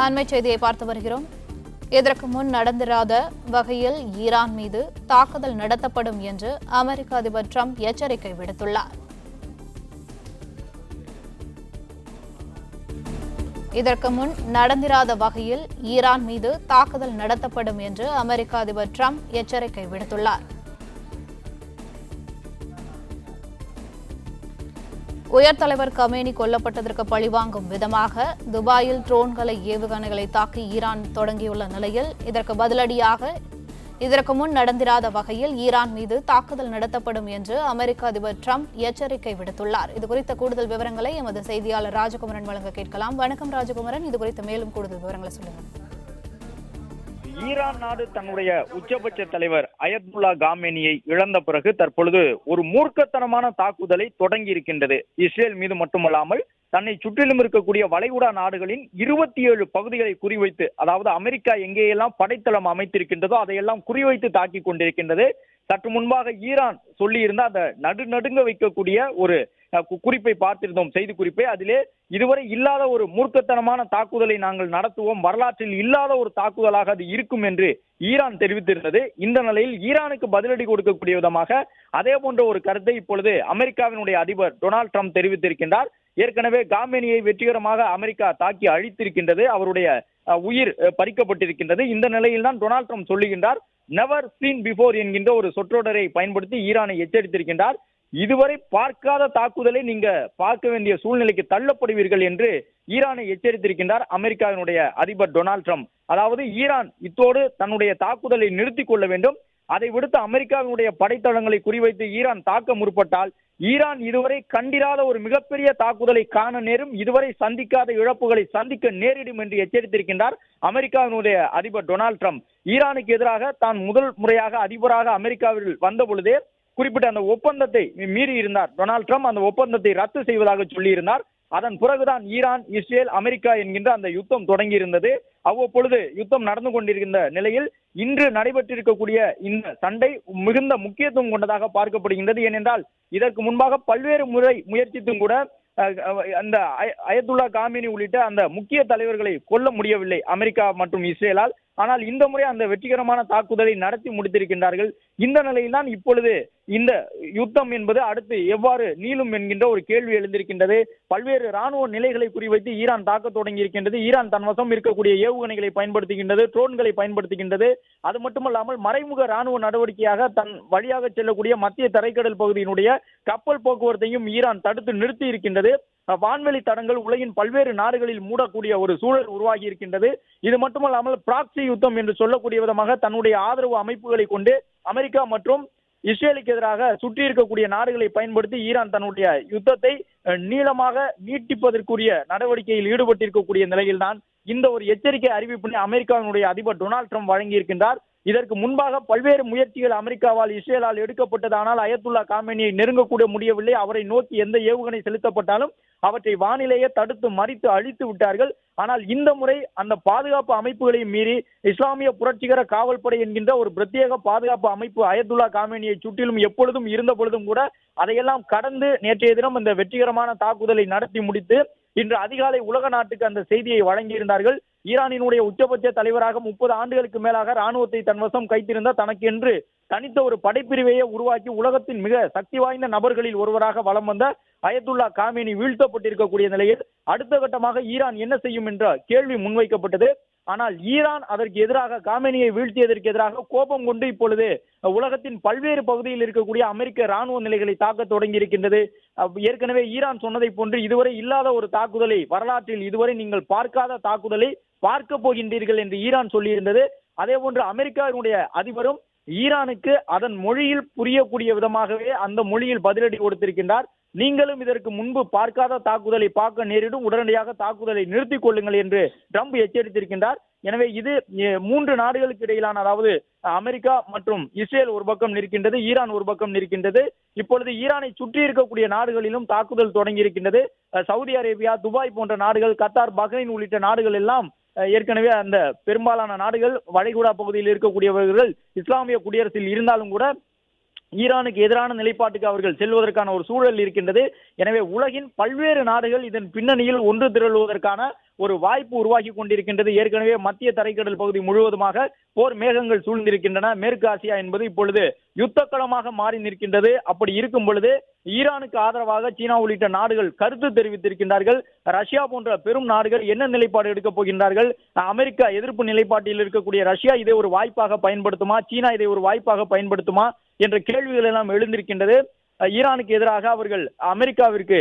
அண்மை செய்தியை பார்த்து வருகிறோம். இதற்கு முன் நடந்திராத வகையில் ஈரான் மீது தாக்குதல் நடத்தப்படும் என்று அமெரிக்க அதிபர் ட்ரம்ப் எச்சரிக்கை விடுத்துள்ளார். இதற்கு முன் நடந்திராத வகையில் ஈரான் மீது தாக்குதல் நடத்தப்படும் என்று அமெரிக்க அதிபர் ட்ரம்ப் எச்சரிக்கை விடுத்துள்ளார். உயர்தலைவர் கமேனி கொல்லப்பட்டதற்கு பழிவாங்கும் விதமாக துபாயில் ட்ரோன்களை ஏவுகணைகளை தாக்கி ஈரான் தொடங்கியுள்ள நிலையில் இதற்கு பதிலடியாக இதற்கு முன் நடந்திராத வகையில் ஈரான் மீது தாக்குதல் நடத்தப்படும் என்று அமெரிக்க அதிபர் ட்ரம்ப் எச்சரிக்கை விடுத்துள்ளார். இதுகுறித்த கூடுதல் விவரங்களை எமது செய்தியாளர் ராஜகுமரன் வழங்க கேட்கலாம். வணக்கம் ராஜகுமரன், இதுகுறித்த மேலும் கூடுதல் விவரங்களை சொல்லுங்கள். ஈரான் நாடு தன்னுடைய உச்சபட்ச தலைவர் அயத்துல்லா காமேனியை இழந்த பிறகு தற்பொழுது ஒரு மூர்க்கத்தனமான தாக்குதலை தொடங்கி இருக்கின்றது. இஸ்ரேல் மீது மட்டுமல்லாமல் தன்னை சுற்றிலும் இருக்கக்கூடிய வளைகுடா நாடுகளின் 27 பகுதிகளை குறிவைத்து, அதாவது அமெரிக்கா எங்கேயெல்லாம் படைத்தளம் அமைத்திருக்கின்றதோ அதையெல்லாம் குறிவைத்து தாக்கி கொண்டிருக்கின்றது. சற்று முன்பாக ஈரான் சொல்லியிருந்த அந்த நடுநடுங்க வைக்கக்கூடிய ஒரு குறிப்பை பார்த்திருந்தோம், செய்தி குறிப்பை. அதிலே இதுவரை இல்லாத ஒரு மூர்க்கத்தனமான தாக்குதலை நாங்கள் நடத்துவோம், வரலாற்றில் இல்லாத ஒரு தாக்குதலாக அது இருக்கும் என்று ஈரான் தெரிவித்திருந்தது. இந்த நிலையில் ஈரானுக்கு பதிலடி கொடுக்கக்கூடிய விதமாக அதே போன்ற ஒரு கருத்தை இப்பொழுது அமெரிக்காவினுடைய அதிபர் டொனால்டு ட்ரம்ப் தெரிவித்திருக்கின்றார். ஏற்கனவே காமேனியை வெற்றிகரமாக அமெரிக்கா தாக்கி அழித்திருக்கின்றது, அவருடைய உயிர் பறிக்கப்பட்டிருக்கின்றது. இந்த நிலையில் தான் டொனால்டு ட்ரம்ப் சொல்லுகின்றார், நெவர் சீன் பிஃபோர் என்கின்ற ஒரு சொற்றொடரை பயன்படுத்தி ஈரானை எச்சரித்திருக்கின்றார். இதுவரை பார்க்காத தாக்குதலை நீங்க பார்க்க வேண்டிய சூழ்நிலைக்கு தள்ளப்படுவீர்கள் என்று ஈரானை எச்சரித்திருக்கின்றார் அமெரிக்காவினுடைய அதிபர் டொனால்டு ட்ரம்ப். அதாவது ஈரான் இத்தோடு தன்னுடைய தாக்குதலை நிறுத்திக் கொள்ள வேண்டும், அதை விடுத்து அமெரிக்காவினுடைய படைத்தளங்களை குறிவைத்து ஈரான் தாக்க முற்பட்டால் ஈரான் இதுவரை கண்டிராத ஒரு மிகப்பெரிய தாக்குதலை காண நேரும், இதுவரை சந்திக்காத இழப்புகளை சந்திக்க நேரிடும் என்று எச்சரித்திருக்கின்றார் அமெரிக்காவினுடைய அதிபர் டொனால்டு ட்ரம்ப். ஈரானுக்கு எதிராக தான் முதல் முறையாக அதிபராக அமெரிக்காவில் வந்த பொழுதே குறிப்பிட்ட அந்த ஒப்பந்தத்தை மீறி இருந்தார் டொனால்டு ட்ரம்ப். அந்த ஒப்பந்தத்தை ரத்து செய்வதாக சொல்லியிருந்தார். அதன் பிறகுதான் ஈரான், இஸ்ரேல், அமெரிக்கா என்கின்ற அந்த யுத்தம் தொடங்கி இருந்தது. அவ்வப்பொழுது யுத்தம் நடந்து கொண்டிருக்கின்ற நிலையில் இன்று நடைபெற்றிருக்கக்கூடிய இந்த சண்டை மிகுந்த முக்கியத்துவம் கொண்டதாக பார்க்கப்படுகின்றது. ஏனென்றால் இதற்கு முன்பாக பல்வேறு முறை முயற்சித்தும் கூட அந்த அயத்துல்லா காமேனி உள்ளிட்ட அந்த முக்கிய தலைவர்களை கொல்ல முடியவில்லை அமெரிக்கா மற்றும் இஸ்ரேலால். ஆனால் இந்த முறை அந்த வெற்றிகரமான தாக்குதலை நடத்தி முடித்திருக்கின்றார்கள். இந்த நிலையில்தான் இப்பொழுது இந்த யுத்தம் என்பது அடுத்து எவ்வாறு நீளும் என்கின்ற ஒரு கேள்வி எழுந்திருக்கின்றது. பல்வேறு ராணுவ நிலைகளை குறிவைத்து ஈரான் தாக்க தொடங்கி இருக்கின்றது. ஈரான் தன் வசம் இருக்கக்கூடிய ஏவுகணைகளை பயன்படுத்துகின்றது, ட்ரோன்களை பயன்படுத்துகின்றது. அது மட்டுமல்லாமல் மறைமுக ராணுவ நடவடிக்கையாக தன் வழியாக செல்லக்கூடிய மத்திய தரைக்கடல் பகுதியினுடைய கப்பல் போக்குவரத்தையும் ஈரான் தடுத்து நிறுத்தி இருக்கின்றது. வான்வெளி தடங்கள் உலகின் பல்வேறு நாடுகளில் மூடக்கூடிய ஒரு சூழல் உருவாகி இருக்கின்றது. இது மட்டுமல்லாமல் பிராக்சி யுத்தம் என்று சொல்லக்கூடிய விதமாக தன்னுடைய ஆதரவு அமைப்புகளை கொண்டு அமெரிக்கா மற்றும் இஸ்ரேலுக்கு எதிராக சுற்றி இருக்கக்கூடிய நாடுகளை பயன்படுத்தி ஈரான் தன்னுடைய யுத்தத்தை நீளமாக நீட்டிப்பதற்குரிய நடவடிக்கையில் ஈடுபட்டிருக்கக்கூடிய நிலையில்தான் இந்த ஒரு எச்சரிக்கை அறிவிப்பினை அமெரிக்காவினுடைய அதிபர் டொனால்டு ட்ரம்ப் வழங்கியிருக்கின்றார். இதற்கு முன்பாக பல்வேறு முயற்சிகள் அமெரிக்காவால் இஸ்ரேலால் எடுக்கப்பட்டது. ஆனால் அயத்துல்லா காமேனியை நெருங்கக்கூட முடியவில்லை. அவரை நோக்கி எந்த ஏவுகணை செலுத்தப்பட்டாலும் அவற்றை வானிலேயே தடுத்து மறித்து அழித்து விட்டார்கள். ஆனால் இந்த முறை அந்த பாதுகாப்பு அமைப்புகளை மீறி இஸ்லாமிய புரட்சிகர காவல்படை என்கின்ற ஒரு பிரத்யேக பாதுகாப்பு அமைப்பு அயத்துல்லா காமேனியை சுற்றிலும் எப்பொழுதும் இருந்த பொழுதும் கூட அதையெல்லாம் கடந்து நேற்றைய தினம் இந்த வெற்றிகரமான தாக்குதலை நடத்தி முடித்து இன்று அதிகாலை உலக நாட்டுக்கு அந்த செய்தியை வழங்கியிருந்தார்கள். ஈரானினுடைய உச்சபட்ச தலைவராக 30 ஆண்டுகளுக்கு மேலாக ராணுவத்தை தன் வசம் கைத்திருந்த தனக்கு என்று தனித்த ஒரு படைப்பிரிவையே உருவாக்கி உலகத்தின் மிக சக்தி வாய்ந்த நபர்களில் ஒருவராக வலம் வந்த அயத்துல்லா காமேனி வீழ்த்தப்பட்டிருக்கக்கூடிய நிலையில் அடுத்த கட்டமாக ஈரான் என்ன செய்யும் என்ற கேள்வி முன்வைக்கப்பட்டது. ஆனால் ஈரான் அதற்கு எதிராக, காமேனியை வீழ்த்தியதற்கு எதிராக கோபம் கொண்டு இப்பொழுது உலகத்தின் பல்வேறு பகுதியில் இருக்கக்கூடிய அமெரிக்க ராணுவ நிலைகளை தாக்க தொடங்கி இருக்கின்றது. ஏற்கனவே ஈரான் சொன்னதை போன்று இதுவரை இல்லாத ஒரு தாக்குதலை, வரலாற்றில் இதுவரை நீங்கள் பார்க்காத தாக்குதலை பார்க்க போகின்றீர்கள் என்று ஈரான் சொல்லியிருந்தது. அதே போன்று அமெரிக்காவினுடைய அதிபரும் ஈரானுக்கு அதன் மொழியில் புரியக்கூடிய விதமாகவே அந்த மொழியில் பதிலடி கொடுத்திருக்கின்றார். நீங்களும் இதற்கு முன்பு பார்க்காத தாக்குதலை பார்க்க நேரிடும், உடனடியாக தாக்குதலை நிறுத்திக் கொள்ளுங்கள் என்று ட்ரம்ப் எச்சரித்திருக்கின்றார். எனவே இது 3 நாடுகளுக்கு இடையிலான, அதாவது அமெரிக்கா மற்றும் இஸ்ரேல் ஒரு பக்கம் நிற்கின்றது, ஈரான் ஒரு பக்கம் நிற்கின்றது. இப்பொழுது ஈரானை சுற்றி இருக்கக்கூடிய நாடுகளிலும் தாக்குதல் தொடங்கி இருக்கின்றது. சவுதி அரேபியா, துபாய் போன்ற நாடுகள், கத்தார், பஹ்ரைன் உள்ளிட்ட நாடுகள் எல்லாம் ஏற்கனவே அந்த பெரும்பாலான நாடுகள் வளைகுடா பகுதியில் இருக்கக்கூடியவர்கள் இஸ்லாமிய குடியரசில் இருந்தாலும் கூட ஈரானுக்கு எதிரான நிலைப்பாட்டுக்கு அவர்கள் செல்வதற்கான ஒரு சூழல் இருக்கின்றது. எனவே உலகின் பல்வேறு நாடுகள் இதன் பின்னணியில் ஒன்று திரளுவதற்கான ஒரு வாய்ப்பு உருவாகி கொண்டிருக்கின்றது. ஏற்கனவே மத்திய தரைக்கடல் பகுதி முழுவதுமாக போர் மேகங்கள் சூழ்ந்திருக்கின்றன. மேற்கு ஆசியா என்பது இப்பொழுது யுத்தக்களமாக மாறி நிற்கின்றது. அப்படி இருக்கும் பொழுது ஈரானுக்கு ஆதரவாக சீனா உள்ளிட்ட நாடுகள் கருத்து தெரிவித்திருக்கின்றார்கள். ரஷ்யா போன்ற பெரும் நாடுகள் என்ன நிலைப்பாடு எடுக்கப் போகின்றார்கள்? அமெரிக்கா எதிர்ப்பு நிலைப்பாட்டில் இருக்கக்கூடிய ரஷ்யா இதை ஒரு வாய்ப்பாக பயன்படுத்துமா, சீனா இதை ஒரு வாய்ப்பாக பயன்படுத்துமா என்ற கேள்விகள் எல்லாம் எழுந்திருக்கின்றது. ஈரானுக்கு எதிராக அவர்கள் அமெரிக்காவிற்கு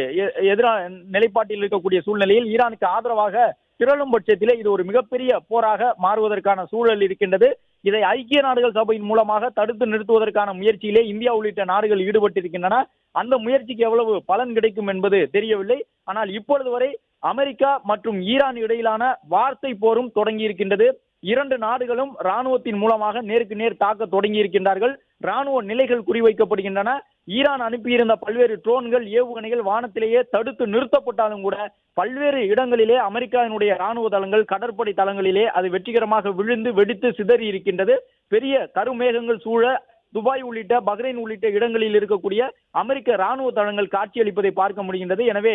எதிரான நிலைப்பாட்டில் இருக்கக்கூடிய சூழ்நிலையில் ஈரானுக்கு ஆதரவாக திரளும் பட்சத்திலே இது ஒரு மிகப்பெரிய போராக மாறுவதற்கான சூழல் இருக்கின்றது. இதை ஐக்கிய நாடுகள் சபையின் மூலமாக தடுத்து நிறுத்துவதற்கான முயற்சியிலே இந்தியா உள்ளிட்ட நாடுகள் ஈடுபட்டிருக்கின்றன. அந்த முயற்சிக்கு எவ்வளவு பலன் கிடைக்கும் என்பது தெரியவில்லை. ஆனால் இப்பொழுது வரை அமெரிக்கா மற்றும் ஈரான் இடையிலான வார்த்தை போரும் தொடங்கி இருக்கின்றது. இரண்டு நாடுகளும் ராணுவத்தின் மூலமாக நேருக்கு நேர் தாக்க தொடங்கி இருக்கின்றார்கள். ராணுவ நிலைகள் குறிவைக்கப்படுகின்றன. ஈரான் அனுப்பியிருந்த பல்வேறு ட்ரோன்கள், ஏவுகணைகள் வானத்திலேயே தடுத்து நிறுத்தப்பட்டாலும் கூட பல்வேறு இடங்களிலே அமெரிக்காவினுடைய ராணுவ தளங்கள், கடற்படை தளங்களிலே அது வெற்றிகரமாக விழுந்து வெடித்து சிதறி இருக்கின்றது. பெரிய கருமேகங்கள் சூழ துபாய் உள்ளிட்ட பஹ்ரைன் உள்ளிட்ட இடங்களில் இருக்கக்கூடிய அமெரிக்க ராணுவ தளங்கள் காட்சியளிப்பதை பார்க்க முடிகின்றது. எனவே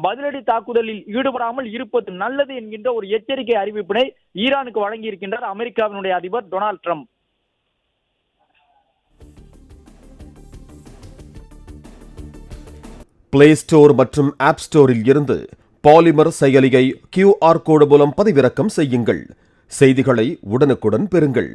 பதிலடி தாக்குதலில் ஈடுபடாமல் இருப்பது நல்லது என்கின்ற ஒரு எச்சரிக்கை அறிவிப்பினை ஈரானுக்கு வழங்கி இருக்கின்றார் அமெரிக்காவினுடைய அதிபர் டொனால்ட் ட்ரம்ப். பிளே ஸ்டோர் மற்றும் ஆப் ஸ்டோரில் இருந்து பாலிமர் செயலியை QR கோடு மூலம் பதிவிறக்கம் செய்யுங்கள். செய்திகளை உடனுக்குடன் பெறுங்கள்.